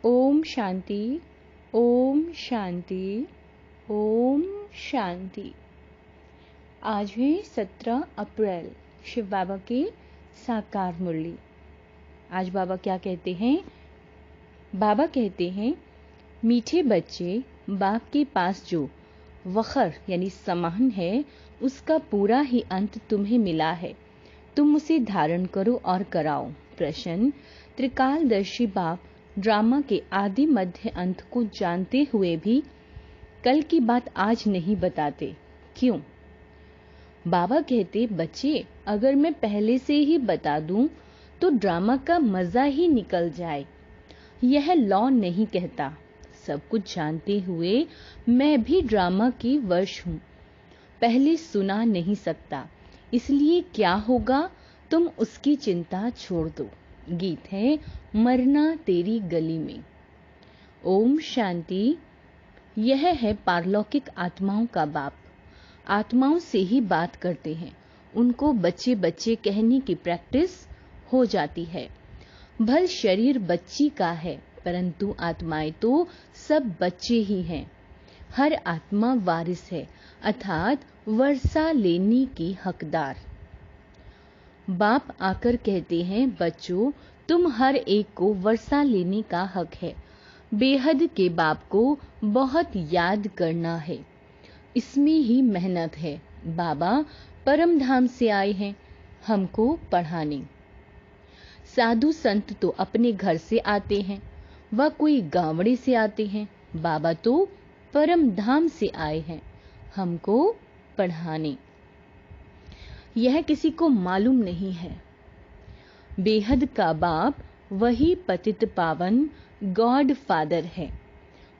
ओम शांति, ओम शांति, ओम शांति। आज है 17 अप्रैल, शिव बाबा की साकार मुरली। आज बाबा क्या कहते हैं? बाबा कहते हैं, मीठे बच्चे, बाप के पास जो वखर यानी सामान है, उसका पूरा ही अंत तुम्हें मिला है। तुम उसे धारण करो और कराओ। प्रश्न: त्रिकालदर्शी बाप ड्रामा के आदि मध्य अंत को जानते हुए भी कल की बात आज नहीं बताते, क्यों? बाबा कहते, बच्चे, अगर मैं पहले से ही बता दूं तो ड्रामा का मजा ही निकल जाए। यह लॉ नहीं कहता। सब कुछ जानते हुए मैं भी ड्रामा की वश हूं। पहले सुना नहीं सकता, इसलिए क्या होगा तुम उसकी चिंता छोड़ दो। गीत है मरना तेरी गली में। ओम शांति। यह है पारलौकिक आत्माओं का बाप। आत्माओं से ही बात करते हैं। उनको बच्चे बच्चे कहने की प्रैक्टिस हो जाती है। भल शरीर बच्ची का है, परंतु आत्माएं तो सब बच्चे ही हैं। हर आत्मा वारिस है, अर्थात वर्षा लेने की हकदार। बाप आकर कहते हैं, बच्चों, तुम हर एक को वर्षा लेने का हक है। बेहद के बाप को बहुत याद करना है, इसमें ही मेहनत है। बाबा परम धाम से आए हैं हमको पढ़ाने। साधु संत तो अपने घर से आते हैं, वह कोई गावड़े से आते हैं। बाबा तो परम धाम से आए हैं हमको पढ़ाने। यह किसी को मालूम नहीं है। बेहद का बाप वही पतित पावन गॉड फादर है।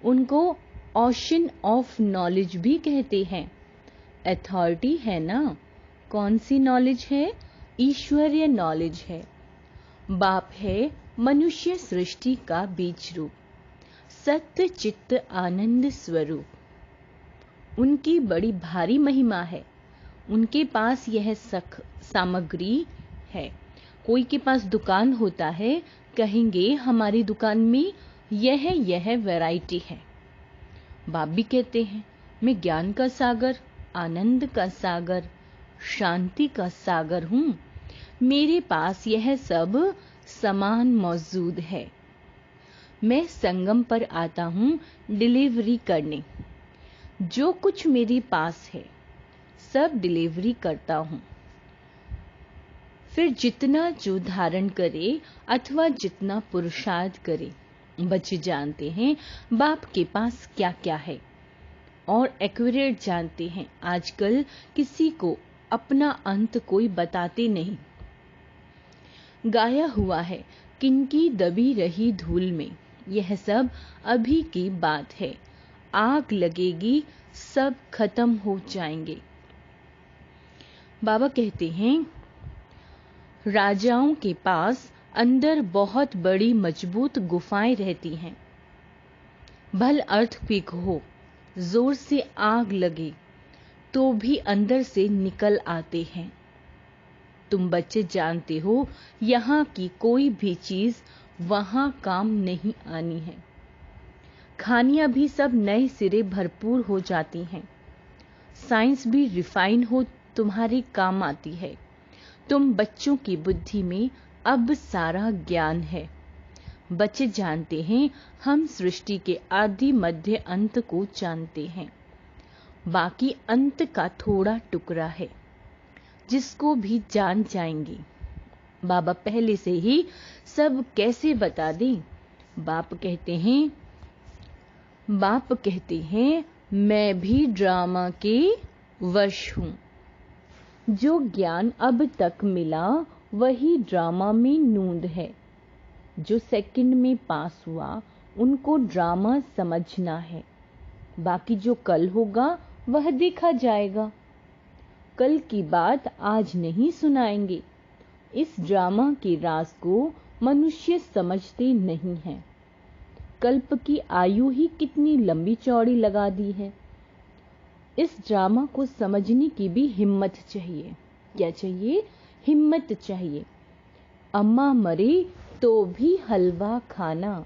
उनको ओशन ऑफ नॉलेज भी कहते हैं। अथॉरिटी है ना? कौन सी नॉलेज है? ईश्वरीय नॉलेज है। बाप है मनुष्य सृष्टि का बीज रूप, सत्य चित्त आनंद स्वरूप। उनकी बड़ी भारी महिमा है। उनके पास यह सामग्री है। कोई के पास दुकान होता है, कहेंगे हमारी दुकान में यह वैरायटी है। बाप भी कहते हैं, मैं ज्ञान का सागर, आनंद का सागर, शांति का सागर हूँ। मेरे पास यह सब सामान मौजूद है। मैं संगम पर आता हूँ डिलीवरी करने। जो कुछ मेरे पास है सब डिलीवरी करता हूँ। फिर जितना जो धारण करे अथवा जितना पुरुषार्थ करे, बच्चे जानते हैं बाप के पास क्या क्या है और एक्यूरेट जानते हैं। आजकल किसी को अपना अंत कोई बताते नहीं। गाया हुआ है, किनकी दबी रही धूल में। यह सब अभी की बात है। आग लगेगी, सब खत्म हो जाएंगे। बाबा कहते हैं, राजाओं के पास अंदर बहुत बड़ी मजबूत गुफाएं रहती हैं। भल अर्थक्वेक हो, जोर से आग लगे तो भी अंदर से निकल आते हैं। तुम बच्चे जानते हो, यहाँ की कोई भी चीज वहां काम नहीं आनी है। खानियां भी सब नए सिरे भरपूर हो जाती हैं। साइंस भी रिफाइन हो तुम्हारे काम आती है। तुम बच्चों की बुद्धि में अब सारा ज्ञान है। बच्चे जानते हैं हम सृष्टि के आदि मध्य अंत को जानते हैं। बाकी अंत का थोड़ा टुकड़ा है, जिसको भी जान जाएंगे। बाबा पहले से ही सब कैसे बता दें? बाप कहते हैं, मैं भी ड्रामा के वश हूँ। जो ज्ञान अब तक मिला वही ड्रामा में नूंद है। जो सेकंड में पास हुआ उनको ड्रामा समझना है। बाकी जो कल होगा वह देखा जाएगा। कल की बात आज नहीं सुनाएंगे। इस ड्रामा के राज को मनुष्य समझते नहीं है। कल्प की आयु ही कितनी लंबी चौड़ी लगा दी है। इस ड्रामा को समझने की भी हिम्मत चाहिए। क्या चाहिए? हिम्मत चाहिए। अम्मा मरे तो भी हलवा खाना,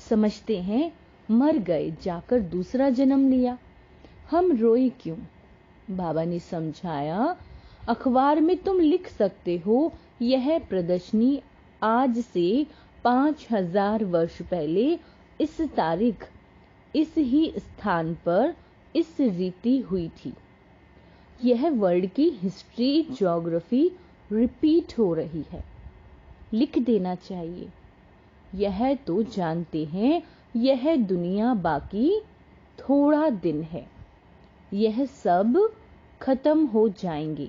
समझते हैं मर गए, जाकर दूसरा जन्म लिया। हम रोए क्यों? बाबा ने समझाया, अखबार में तुम लिख सकते हो, यह प्रदर्शनी आज से 5000 वर्ष पहले इस तारीख, इस ही स्थान पर इस रीति हुई थी। यह वर्ल्ड की हिस्ट्री, ज्योग्राफी रिपीट हो रही है। लिख देना चाहिए। यह तो जानते हैं, यह दुनिया बाकी थोड़ा दिन है, यह सब खत्म हो जाएंगे।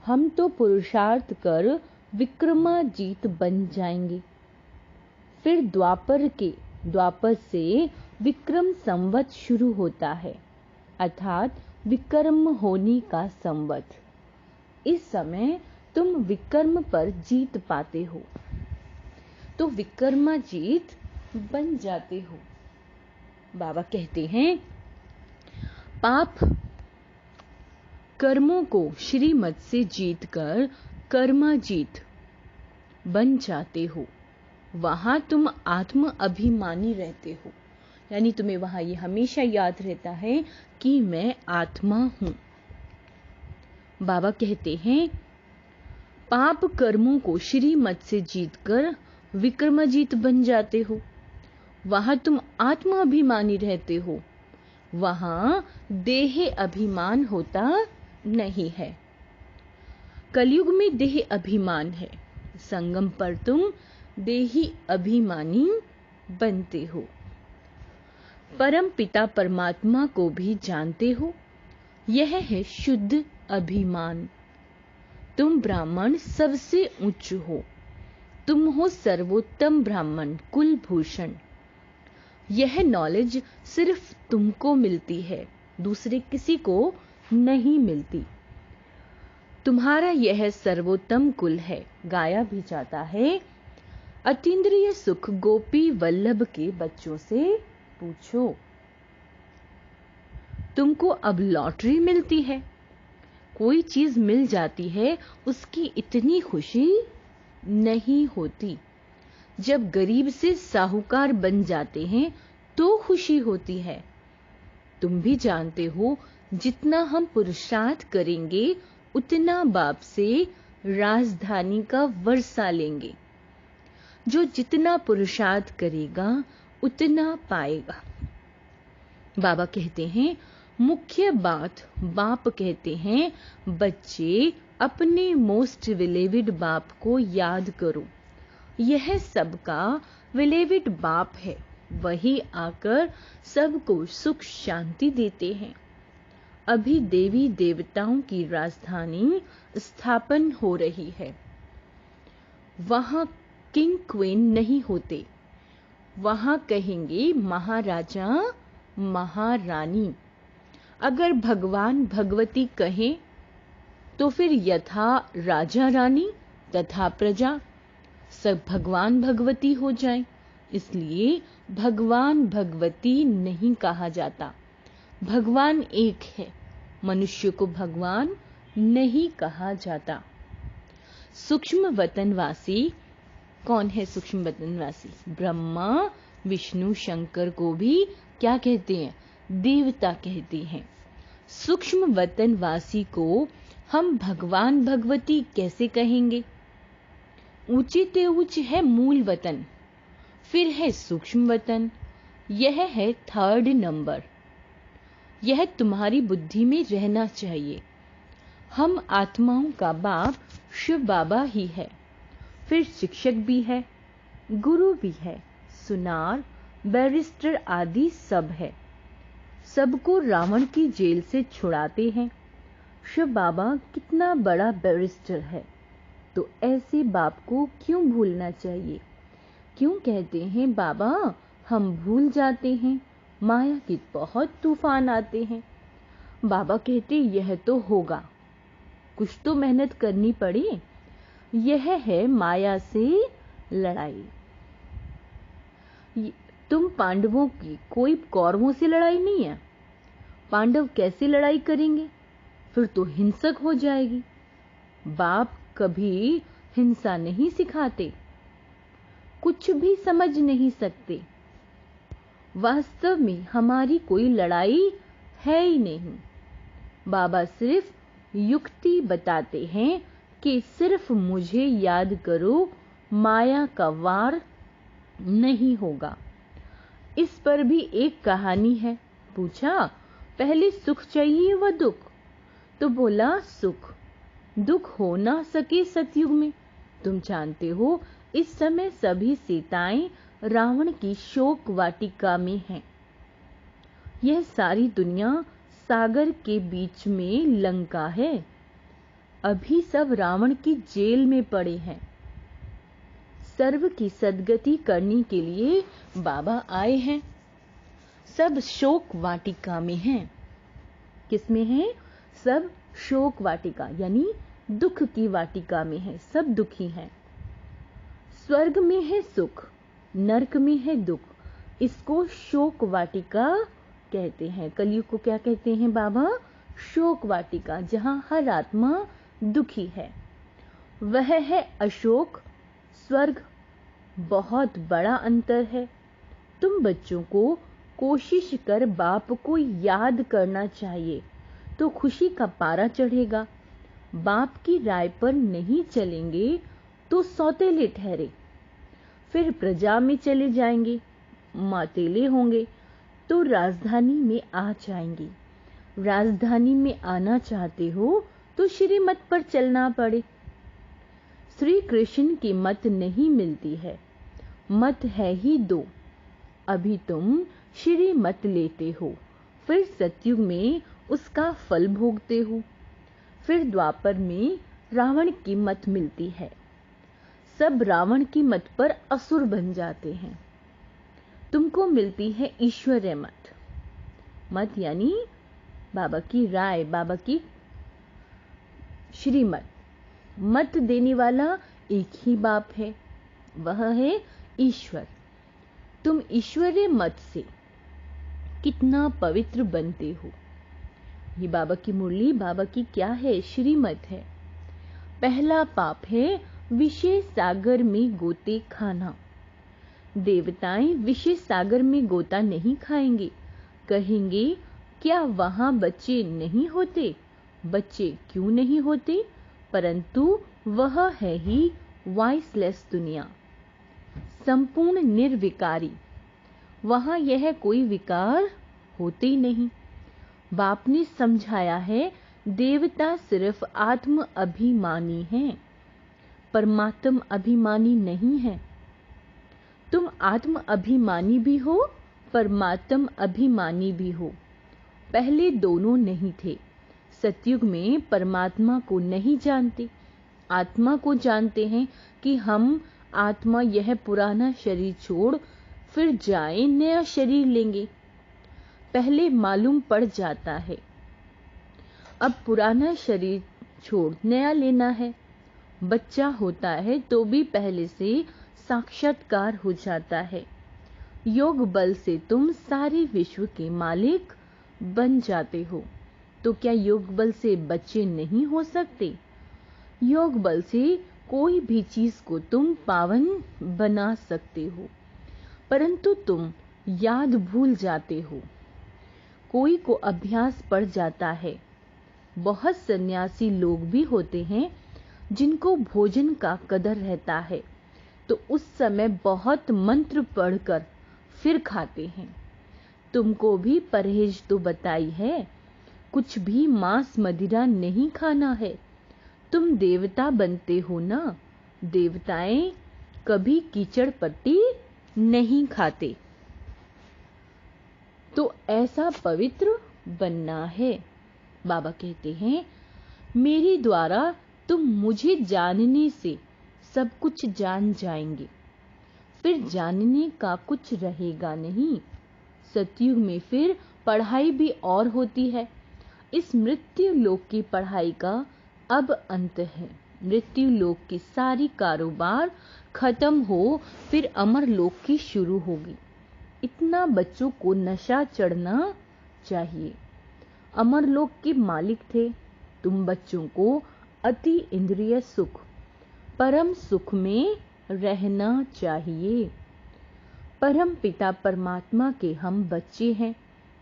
हम तो पुरुषार्थ कर विक्रमाजीत बन जाएंगे। फिर द्वापर से विक्रम संवत शुरू होता है, अर्थात विक्रम होने का संवत। इस समय तुम विक्रम पर जीत पाते हो, तो विक्रमाजीत बन जाते हो। बाबा कहते हैं, पाप कर्मों को श्रीमत से जीतकर कर्माजीत बन जाते हो। वहां तुम आत्म अभिमानी रहते हो, यानी तुम्हें वहां ये हमेशा याद रहता है कि मैं आत्मा हूं। बाबा कहते हैं, पाप कर्मों को श्रीमत से जीतकर विक्रमाजीत बन जाते हो। वहां तुम आत्म अभिमानी रहते हो, वहां देह अभिमान होता नहीं है। कलयुग में देह अभिमान है, संगम पर तुम देही अभिमानी बनते हो। परम पिता परमात्मा को भी जानते हो, यह है शुद्ध अभिमान। तुम ब्राह्मण सबसे उच्च हो, तुम हो सर्वोत्तम ब्राह्मण, कुलभूषण। यह नॉलेज सिर्फ तुमको मिलती है, दूसरे किसी को नहीं मिलती। तुम्हारा यह सर्वोत्तम कुल है। गाया भी जाता है, अतीन्द्रिय सुख गोपी वल्लभ के बच्चों से पूछो। तुमको अब लॉटरी मिलती है, कोई चीज मिल जाती है, उसकी इतनी खुशी नहीं होती। जब गरीब से साहूकार बन जाते हैं तो खुशी होती है। तुम भी जानते हो, जितना हम पुरुषार्थ करेंगे उतना बाप से राजधानी का वर्षा लेंगे। जो जितना पुरुषार्थ करेगा उतना पाएगा। बाबा कहते हैं, मुख्य बात बाप कहते हैं, बच्चे अपने मोस्ट विलेविड बाप को याद करो। यह सबका विलेविड बाप है, वही आकर सबको सुख शांति देते हैं। अभी देवी देवताओं की राजधानी स्थापन हो रही है। वहां किंग क्वीन नहीं होते, वहां कहेंगे महाराजा महारानी। अगर भगवान भगवती कहें तो फिर यथा राजा रानी तथा प्रजा, सब भगवान भगवती हो जाएं। इसलिए भगवान भगवती नहीं कहा जाता, भगवान एक है, मनुष्य को भगवान नहीं कहा जाता। सूक्ष्म वतनवासी कौन है? सूक्ष्म वतनवासी ब्रह्मा विष्णु शंकर को भी क्या कहते हैं? देवता कहते हैं। सूक्ष्म वतनवासी को हम भगवान भगवती कैसे कहेंगे? ऊंचे ते ऊंच है मूल वतन, फिर है सूक्ष्म वतन, यह है 3rd नंबर। यह तुम्हारी बुद्धि में रहना चाहिए। हम आत्माओं का बाप शिव बाबा ही है, फिर शिक्षक भी है, गुरु भी है, सुनार, बैरिस्टर आदि सब है। सबको रावण की जेल से छुड़ाते हैं। शिव बाबा कितना बड़ा बैरिस्टर है, तो ऐसे बाप को क्यों भूलना चाहिए? क्यों कहते हैं बाबा हम भूल जाते हैं, माया के बहुत तूफान आते हैं। बाबा कहते यह तो होगा, कुछ तो मेहनत करनी पड़े। यह है माया से लड़ाई। तुम पांडवों की, कोई कौरवों से लड़ाई नहीं है। पांडव कैसे लड़ाई करेंगे? फिर तो हिंसक हो जाएगी। बाप कभी हिंसा नहीं सिखाते, कुछ भी समझ नहीं सकते, वास्तव में हमारी कोई लड़ाई है ही नहीं। बाबा सिर्फ युक्ति बताते हैं कि सिर्फ मुझे याद करो, माया का वार नहीं होगा। इस पर भी एक कहानी है। पूछा, पहले सुख चाहिए व दुख? तो बोला सुख। दुख हो ना सके सतयुग में। तुम जानते हो इस समय सभी सीताएं रावण की शोक वाटिका में हैं। यह सारी दुनिया सागर के बीच में लंका है। अभी सब रावण की जेल में पड़े हैं। सर्व की सद्गति करने के लिए बाबा आए हैं। सब शोक वाटिका में हैं। किसमें हैं? सब शोक वाटिका यानी दुख की वाटिका में है। सब दुखी हैं। स्वर्ग में है सुख, नरक में है दुख। इसको शोक वाटिका कहते हैं। कलयुग को क्या कहते हैं बाबा? शोक वाटिका, जहां हर आत्मा दुखी है। वह है अशोक स्वर्ग। बहुत बड़ा अंतर है। तुम बच्चों को कोशिश कर बाप को याद करना चाहिए तो खुशी का पारा चढ़ेगा। बाप की राय पर नहीं चलेंगे तो सौतेले ठहरे, फिर प्रजा में चले जाएंगे, मातेले होंगे तो राजधानी में आ जाएंगे। राजधानी में आना चाहते हो तो श्रीमत पर चलना पड़े। श्री कृष्ण की मत नहीं मिलती है। मत है ही दो। अभी तुम श्री मत लेते हो, फिर सतयुग में उसका फल भोगते हो। फिर द्वापर में रावण की मत मिलती है। सब रावण की मत पर असुर बन जाते हैं। तुमको मिलती है ईश्वरीय मत। मत यानी बाबा की राय, बाबा की श्रीमत। मत देने वाला एक ही बाप है, वह है ईश्वर। तुम ईश्वरीय मत से कितना पवित्र बनते हो। ये बाबा की मुरली, बाबा की क्या है? श्रीमत है। पहला पाप है विषय सागर में गोते खाना। देवताएं विषय सागर में गोता नहीं खाएंगे। कहेंगे क्या वहां बच्चे नहीं होते? बच्चे क्यों नहीं होते? परंतु वह है ही वॉइसलेस दुनिया, संपूर्ण निर्विकारी। वहां यह कोई विकार होते ही नहीं। बाप ने समझाया है देवता सिर्फ आत्म अभिमानी हैं, परमात्म अभिमानी नहीं है। तुम आत्म अभिमानी भी हो, परमात्म अभिमानी भी हो। पहले दोनों नहीं थे। सतयुग में परमात्मा को नहीं जानते, आत्मा को जानते हैं कि हम आत्मा यह पुराना शरीर छोड़ फिर जाए नया शरीर लेंगे। पहले मालूम पड़ जाता है अब पुराना शरीर छोड़ नया लेना है। बच्चा होता है तो भी पहले से साक्षात्कार हो जाता है। योग बल से तुम सारे विश्व के मालिक बन जाते हो। तो क्या योग बल से बच्चे नहीं हो सकते? योग बल से कोई भी चीज को तुम पावन बना सकते हो, परंतु तुम याद भूल जाते हो। कोई को अभ्यास पड़ जाता है। बहुत सन्यासी लोग भी होते हैं जिनको भोजन का कदर रहता है, तो उस समय बहुत मंत्र पढ़कर फिर खाते हैं। तुमको भी परहेज तो बताई है, कुछ भी मांस मदिरा नहीं खाना है। तुम देवता बनते हो ना। देवताएं कभी कीचड़ पट्टी नहीं खाते। तो ऐसा पवित्र बनना है। बाबा कहते हैं मेरे द्वारा तुम मुझे जानने से सब कुछ जान जाएंगे, फिर जानने का कुछ रहेगा नहीं। सतयुग में फिर पढ़ाई भी और होती है। इस मृत्यु लोक की पढ़ाई का अब अंत है। मृत्यु लोक की सारी कारोबार खत्म हो, फिर अमर लोक की शुरू होगी। इतना बच्चों को नशा चढ़ना चाहिए। अमर लोक के मालिक थे। तुम बच्चों को अति इंद्रिय सुख, परम सुख में रहना चाहिए। परम पिता परमात्मा के हम बच्चे हैं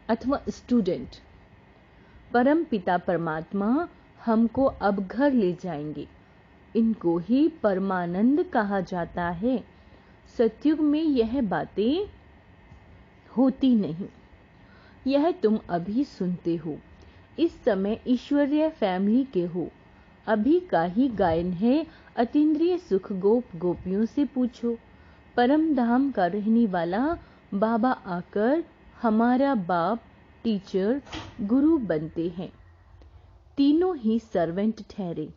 अथवा स्टूडेंट। परम पिता परमात्मा हमको अब घर ले जाएंगे। इनको ही परमानंद कहा जाता है। सतयुग में यह बातें होती नहीं। यह तुम अभी सुनते हो। इस समय ईश्वरीय फैमिली के हो। अभी का ही गायन है। अतीन्द्रिय सुख गोप गोपियों से पूछो। परम धाम का रहने वाला बाबा आकर हमारा बाप, टीचर, गुरु बनते हैं। तीनों ही सर्वेंट ठहरे।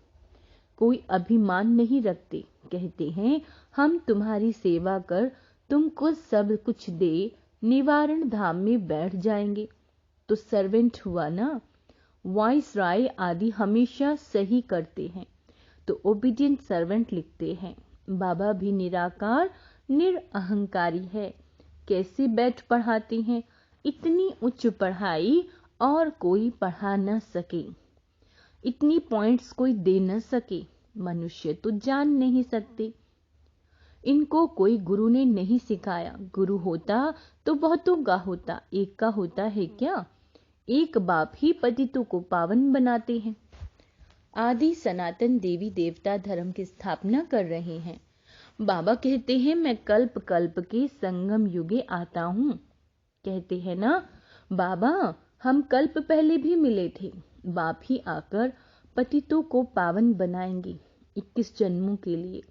कोई अभिमान नहीं रखते। कहते हैं हम तुम्हारी सेवा कर तुमको सब कुछ दे निवारण धाम में बैठ जाएंगे। तो सर्वेंट हुआ ना। वाइस राय आदि हमेशा सही करते हैं तो ओबीडियंट सर्वेंट लिखते हैं। बाबा भी निराकार निरअहंकारी है। कैसे बैठ पढ़ाते हैं। इतनी उच्च पढ़ाई और कोई पढ़ा न सके। इतनी पॉइंट्स कोई दे न सके। मनुष्य तो जान नहीं सकते। इनको कोई गुरु ने नहीं सिखाया। गुरु होता तो बहुतों का होता, एक का होता है क्या। एक बाप ही पतितों को पावन बनाते हैं। आदि सनातन देवी देवता धर्म की स्थापना कर रहे हैं। बाबा कहते हैं मैं कल्प कल्प के संगम युगे आता हूँ। कहते हैं ना बाबा हम कल्प पहले भी मिले थे। बाप ही आकर पतितों को पावन बनाएंगे 21 जन्मों के लिए।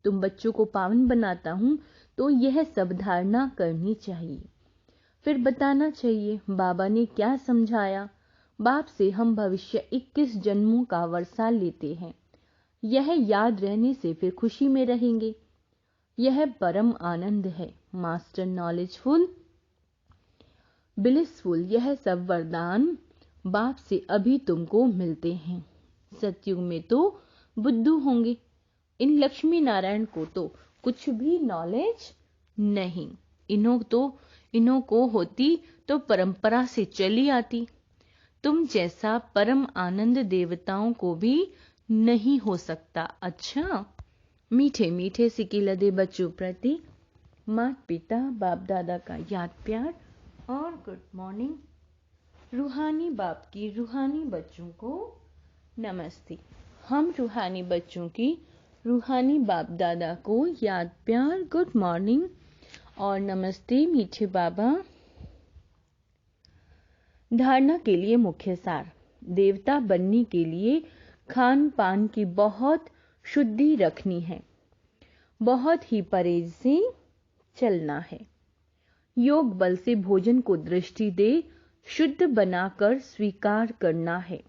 तुम बच्चों को पावन बनाता हूँ तो यह सब धारणा करनी चाहिए। फिर बताना चाहिए बाबा ने क्या समझाया। बाप से हम भविष्य 21 जन्मों का वर्षा लेते हैं। यह याद रहने से फिर खुशी में रहेंगे। यह परम आनंद है। मास्टर नॉलेजफुल, ब्लिसफुल, यह सब वरदान बाप से अभी तुमको मिलते हैं। सतयुग में तो बुद्धू होंगे। इन लक्ष्मी नारायण को तो कुछ भी नॉलेज नहीं। इन्हों को होती तो परंपरा से चली आती। तुम जैसा परम आनंद देवताओं को भी नहीं हो सकता। अच्छा, मीठे मीठे सिक्के लदे बच्चों प्रति माता पिता बाप दादा का याद प्यार और गुड मॉर्निंग। रूहानी बाप की रूहानी बच्चों को नमस्ते। हम रूहानी बच्चों की रूहानी बाप दादा को याद प्यार, गुड मॉर्निंग और नमस्ते मीठे बाबा। धारणा के लिए मुख्य सार। देवता बनने के लिए खान पान की बहुत शुद्धि रखनी है। बहुत ही परहेज से चलना है। योग बल से भोजन को दृष्टि दे शुद्ध बनाकर स्वीकार करना है।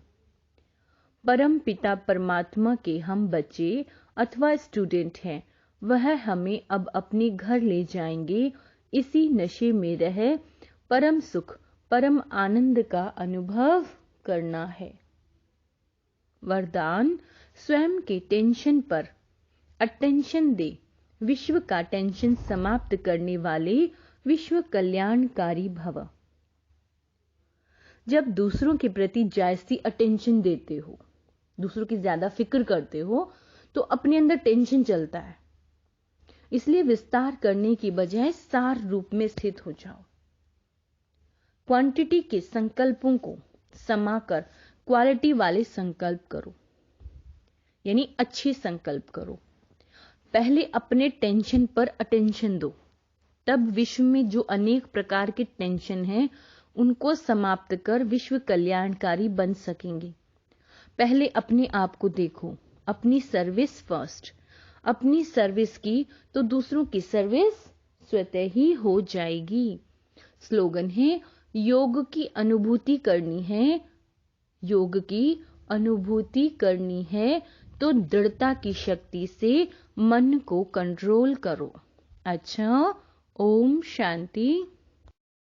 परम पिता परमात्मा के हम बच्चे अथवा स्टूडेंट हैं। वह हमें अब अपने घर ले जाएंगे। इसी नशे में रह परम सुख परम आनंद का अनुभव करना है। वरदान स्वयं के टेंशन पर अटेंशन दे। विश्व का टेंशन समाप्त करने वाले विश्व कल्याणकारी भव। जब दूसरों के प्रति जायज़ी अटेंशन देते हो, दूसरों की ज्यादा फिक्र करते हो तो अपने अंदर टेंशन चलता है। इसलिए विस्तार करने की बजाय सार रूप में स्थित हो जाओ। क्वांटिटी के संकल्पों को समाकर क्वालिटी वाले संकल्प करो, यानी अच्छे संकल्प करो। पहले अपने टेंशन पर अटेंशन दो, तब विश्व में जो अनेक प्रकार के टेंशन हैं उनको समाप्त कर विश्व कल्याणकारी बन सकेंगे। पहले अपने आप को देखो। अपनी सर्विस फर्स्ट। अपनी सर्विस की तो दूसरों की सर्विस स्वतः ही हो जाएगी। स्लोगन है योग की अनुभूति करनी है। योग की अनुभूति करनी है तो दृढ़ता की शक्ति से मन को कंट्रोल करो। अच्छा, ओम शांति।